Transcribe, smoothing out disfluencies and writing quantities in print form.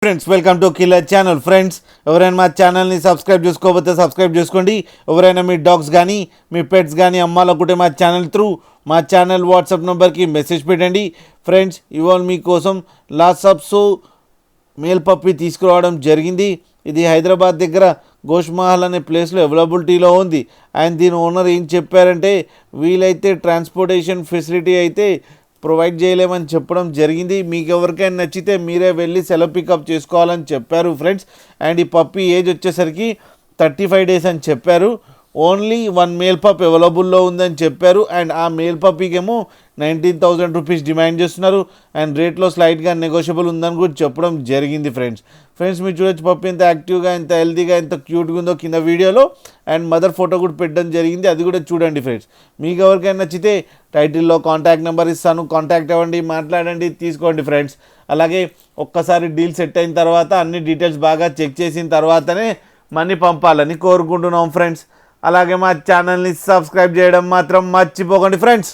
Friends, welcome to killer channel. Friends, ఎవరైనా మా ఛానల్ని సబ్స్క్రైబ్ చేసుకోకపోతే సబ్స్క్రైబ్ చేసుకోండి. ఎవరైనా మీ డాగ్స్ కానీ మీ పెట్స్ కానీ అమ్మాలనుకుంటే మా ఛానల్ త్రూ మా ఛానల్ వాట్సాప్ నెంబర్కి మెసేజ్ పెట్టండి. ఫ్రెండ్స్, ఇవాళ మీకోసం లాట్సప్స్ మేల్ పప్పి తీసుకురావడం జరిగింది. ఇది హైదరాబాద్ దగ్గర గోష్ మహల్ అనే ప్లేస్లో అవైలబిలిటీలో ఉంది. అండ్ దీని ఓనర్ ఏం చెప్పారంటే, వీలైతే ట్రాన్స్పోర్టేషన్ ఫెసిలిటీ అయితే ప్రొవైడ్ చేయలేమని చెప్పడం జరిగింది. మీకు ఎవరికైనా నచ్చితే మీరే వెళ్ళి సెలవు పికప్ చేసుకోవాలని చెప్పారు ఫ్రెండ్స్. అండ్ ఈ పప్పి ఏజ్ వచ్చేసరికి 35 days అని చెప్పారు. ఓన్లీ 1 మేల్ పప్ అవైలబుల్లో ఉందని చెప్పారు. అండ్ ఆ మేల్ పప్పీకేమో 19,000 రూపీస్ డిమాండ్ చేస్తున్నారు. అండ్ రేట్లో స్లైట్గా నెగోషియబుల్ ఉందని కూడా చెప్పడం జరిగింది ఫ్రెండ్స్. మీరు చూడొచ్చు పప్పి ఎంత యాక్టివ్గా, ఎంత హెల్తీగా, ఎంత క్యూట్గా ఉందో కింద వీడియోలో. అండ్ మదర్ ఫోటో కూడా పెట్టడం జరిగింది, అది కూడా చూడండి ఫ్రెండ్స్. మీకు ఎవరికైనా నచ్చితే టైటిల్లో కాంటాక్ట్ నెంబర్ ఇస్తాను, కాంటాక్ట్ అవ్వండి, మాట్లాడండి, తీసుకోండి ఫ్రెండ్స్. అలాగే ఒక్కసారి డీల్ సెట్ అయిన తర్వాత అన్ని డీటెయిల్స్ బాగా చెక్ చేసిన తర్వాతనే మనీ పంపాలని కోరుకుంటున్నాం ఫ్రెండ్స్. అలాగే మా ఛానల్ని సబ్స్క్రైబ్ చేయడం మాత్రం మర్చిపోకండి ఫ్రెండ్స్.